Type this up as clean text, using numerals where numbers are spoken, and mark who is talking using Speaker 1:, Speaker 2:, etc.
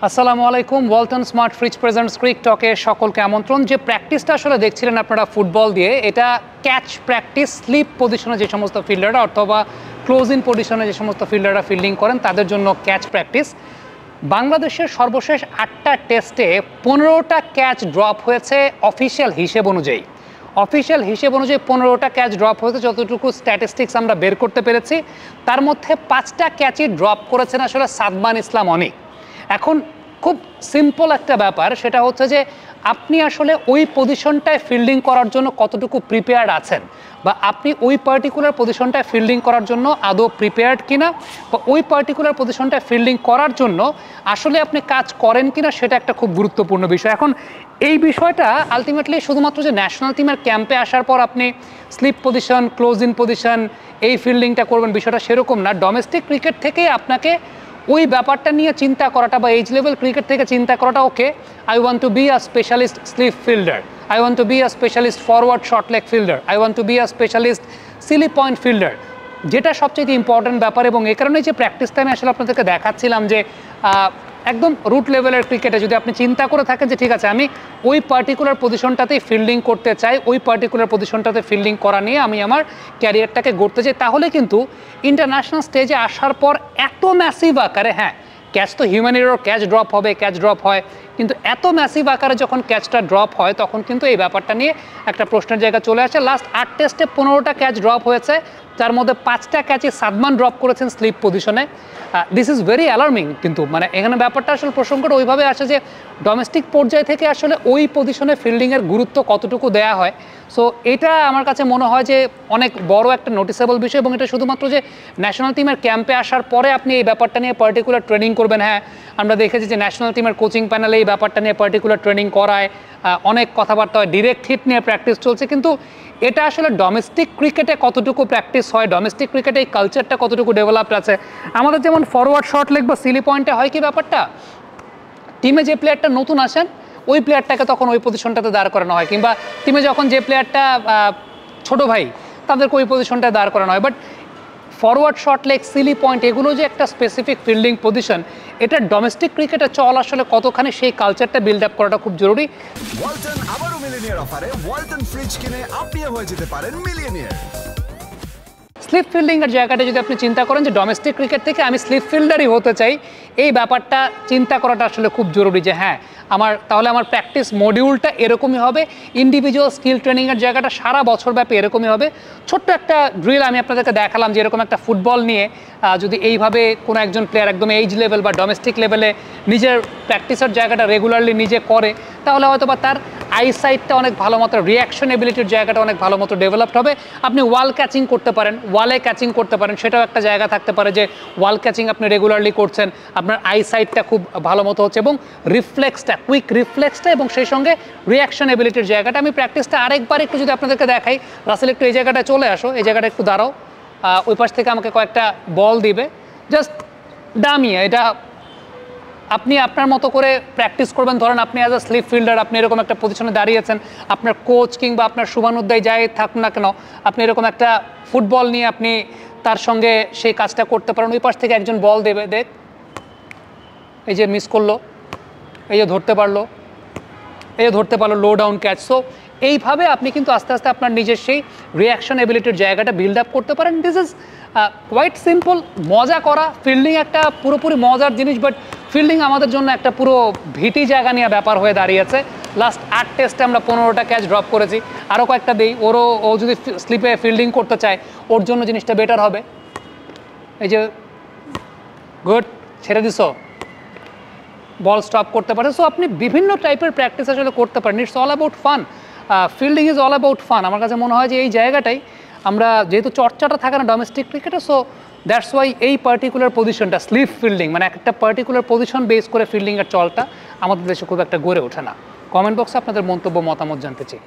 Speaker 1: আসসালামু আলাইকুম। Walton smart fridge presents ক্রিক টকে সকলকে আমন্ত্রণ। যে প্র্যাকটিসটা আসলে দেখছিলেন আপনারা ফুটবল দিয়ে, এটা ক্যাচ প্র্যাকটিস। স্লিপ পজিশনে যে সমস্ত ফিল্ডাররা অথবা ক্লোজ ইন পজিশনে যে সমস্ত ফিল্ডাররা ফিল্ডিং করেন তাদের জন্য ক্যাচ প্র্যাকটিস। বাংলাদেশের সর্বশেষ 8টা টেস্টে 15টা ক্যাচ ড্রপ হয়েছে অফিসিয়াল হিসেব অনুযায়ী। 15টা ক্যাচ ড্রপ হয়েছে, যতটুকু স্ট্যাটিস্টিক্স আমরা বের করতে পেরেছি। তার মধ্যে 5টা ক্যাচই ড্রপ করেছেন আসলে সাদমান ইসলাম অনিক। এখন খুব সিম্পল একটা ব্যাপার, সেটা হচ্ছে যে আপনি আসলে ওই পজিশনটায় ফিল্ডিং করার জন্য কতটুকু প্রিপেয়ার্ড আছেন, বা আপনি ওই পার্টিকুলার পজিশনটায় ফিল্ডিং করার জন্য আদৌ প্রিপেয়ার্ড কিনা, বা ওই পার্টিকুলার পজিশনটায় ফিল্ডিং করার জন্য আসলে আপনি কাজ করেন কিনা, সেটা একটা খুব গুরুত্বপূর্ণ বিষয়। এখন এই বিষয়টা আলটিমেটলি শুধুমাত্র যে ন্যাশনাল টিমের ক্যাম্পে আসার পর আপনি slip position, close in position, এই ফিল্ডিংটা করবেন, বিষয়টা সেরকম না। ডোমেস্টিক ক্রিকেট থেকে আপনাকে ওই ব্যাপারটা নিয়ে চিন্তা করাটা, বা এইজ লেভেল ক্রিকেট থেকে চিন্তা করাটা, okay I want to be a specialist slip fielder, I want to be a specialist forward short leg fielder, I want to be a specialist silly point fielder, যেটা সবচেয়ে important ব্যাপার। এবং এই কারণেই যে প্র্যাকটিসটা আমি আসলে আপনাদেরকে দেখাচ্ছিলাম যে একদম রুট লেভেলের ক্রিকেটে যদি আপনি চিন্তা করে থাকেন যে ঠিক আছে আমি ওই পার্টিকুলার পজিশনটাতেই ফিল্ডিং করতে চাই, ওই পার্টিকুলার পজিশনটাতে ফিল্ডিং করা নিয়ে আমি আমার ক্যারিয়ারটাকে গড়তে চাই, তাহলে কিন্তু ইন্টারন্যাশনাল স্টেজে আসার পর এত ম্যাসিভ আকারে, হ্যাঁ ক্যাচ তো হিউম্যান এরর, ক্যাচ ড্রপ হবে, ক্যাচ ড্রপ হয়, কিন্তু এত ম্যাসিভ আকারে যখন ক্যাচটা ড্রপ হয় তখন কিন্তু এই ব্যাপারটা নিয়ে একটা প্রশ্নের জায়গা চলে আসে। লাস্ট 8 টেস্টে 15টা ক্যাচ ড্রপ হয়েছে, যার মধ্যে 5টা ক্যাচই সাদমান ড্রপ করেছেন স্লিপ পজিশনে। This is very alarming. কিন্তু মানে এখানে ব্যাপারটা আসলে প্রসঙ্গটা ওইভাবে আসে যে ডোমেস্টিক পর্যায় থেকে আসলে ওই পজিশনে ফিল্ডিংয়ের গুরুত্ব কতটুকু দেয়া হয়। সো এটা আমার কাছে মনে হয় যে অনেক বড় একটা নোটিসেবল বিষয়, এবং এটা শুধুমাত্র যে ন্যাশনাল টিমের ক্যাম্পে আসার পরে আপনি এই ব্যাপারটা নিয়ে পার্টিকুলার ট্রেনিং করবেন। হ্যাঁ, আমরা দেখেছি যে ন্যাশনাল টিমের কোচিং প্যানেলে এই ব্যাপারটা নিয়ে পার্টিকুলার ট্রেনিং করায়, অনেক কথাবার্তা হয়, ডিরেক্ট হিট নিয়ে প্র্যাকটিস চলছে, কিন্তু এটা আসলে ডোমেস্টিক ক্রিকেটে কতটুকু প্র্যাকটিস হয়, ডোমেস্টিক ক্রিকেটে এই কালচারটা কতটুকু ডেভেলপড আছে। আমাদের যেমন ফরওয়ার্ড শর্ট লেগ বা সিলি পয়েন্টে হয় কি ব্যাপারটা, টিমে যে প্লেয়ারটা নতুন আসেন ওই প্লেয়ারটাকে তখন ওই পজিশনটাতে দাঁড় করানো হয়, কিংবা টিমে যখন যে প্লেয়ারটা ছোট ভাই তাদেরকে ওই পজিশনটায় দাঁড় করানো হয়। But forward short leg, Seely point, এগুলো যে একটা স্পেসিফিক ফিল্ডিং পজিশন, এটা ডোমেস্টিক ক্রিকেটে চল আসলে কতখানি সেই কালচারটা বিল্ড আপ করাটা খুব জরুরি।
Speaker 2: ওয়ালটন আবারো মিলিয়নিয়ার অফারে ওয়ালটন ফ্রিজ কিনে আপনিও হয়ে যেতে পারেন মিলিয়নিয়ার।
Speaker 1: স্লিপ ফিল্ডিংয়ের জায়গাটা যদি আপনি চিন্তা করেন যে ডোমেস্টিক ক্রিকেট থেকে আমি স্লিপ ফিল্ডারই হতে চাই, এই ব্যাপারটা চিন্তা করাটা আসলে খুব জরুরি যে হ্যাঁ তাহলে আমার প্র্যাকটিস মডিউলটা এরকমই হবে, ইন্ডিভিজুয়াল স্কিল ট্রেনিংয়ের জায়গাটা সারা বছর ব্যাপী এরকমই হবে। ছোট্ট একটা ড্রিল আমি আপনাদেরকে দেখালাম যে এরকম একটা ফুটবল নিয়ে যদি এইভাবে কোনো একজন প্লেয়ার একদম এইজ লেভেল বা ডোমেস্টিক লেভেলে নিজের প্র্যাকটিসের জায়গাটা রেগুলারলি নিজে করে, তাহলে হয়তো বা তার আইসাইটটা অনেক ভালো মতো, রিয়াকশন এবিলিটির জায়গাটা অনেক ভালো মতো ডেভেলপড হবে। আপনি ওয়াল ক্যাচিং করতে পারেন, ওয়ালে ক্যাচিং করতে পারেন, সেটাও একটা জায়গা থাকতে পারে যে ওয়াল ক্যাচিং আপনি রেগুলারলি করছেন, আপনার আইসাইটটা খুব ভালো মতো হচ্ছে, এবং রিফ্লেক্সটা, কুইক রিফ্লেক্সটা, এবং সেই সঙ্গে রিয়াকশন এবিলিটির জায়গাটা। আমি প্র্যাকটিসটা আরেকবার একটু যদি আপনাদেরকে দেখাই, রাসেল একটু এই জায়গাটায় চলে আসো, এই জায়গাটা একটু দাঁড়াও, ওই পাশ থেকে আমাকে কয়েকটা বল দিবে, জাস্ট ডামিয়ে এটা আপনি আপনার মতো করে প্র্যাকটিস করবেন। ধরেন আপনি অ্যাজ আ স্লিপ ফিল্ডার আপনি এরকম একটা পজিশনে দাঁড়িয়েছেন, আপনার কোচ কিংবা আপনার শুভানুধ্যায় যাই থাকুন না কেন, আপনি এরকম একটা ফুটবল নিয়ে আপনি তার সঙ্গে সেই কাজটা করতে পারেন। ওই পাশ থেকে একজন বল দেবে, দেখ এই যে মিস করলো, এই যে ধরতে পারলো, লো ডাউন ক্যাচ। সো এইভাবে আপনি কিন্তু আস্তে আস্তে আপনার নিজের সেই রিয়াকশন এবিলিটির জায়গাটা বিল্ড আপ করতে পারেন। This is quite simple. মজা করা ফিল্ডিং একটা পুরোপুরি মজার জিনিস, বাট ফিল্ডিং আমাদের জন্য একটা পুরো ভীতি জায়গা নিয়ে ব্যাপার হয়ে দাঁড়িয়েছে। লাস্ট 8 টেস্টে আমরা 15টা ক্যাচ ড্রপ করেছি, আরও কয়েকটা দিই, ও যদি স্লিপে ফিল্ডিং করতে চায় ওর জন্য জিনিসটা বেটার হবে। এই যে গুড, ছেড়ে দিস, বল স্টপ করতে পারে। সো আপনি বিভিন্ন টাইপের প্র্যাকটিস আসলে করতে পারেন। It's all about fun, fielding is all about fun. আমার কাছে মনে হয় যে এই জায়গাটাই আমরা, যেহেতু চর্চাটা থাকে না ডোমেস্টিক ক্রিকেটে, সো দ্যাটস ওয়াই এই পার্টিকুলার পজিশনটা স্লিপ ফিল্ডিং, মানে একটা পার্টিকুলার পজিশন বেস করে ফিল্ডিংয়ের চলটা আমাদের দেশে খুব একটা গড়ে ওঠে না। কমেন্ট বক্সে আপনাদের মন্তব্য, মতামত জানতে চাই।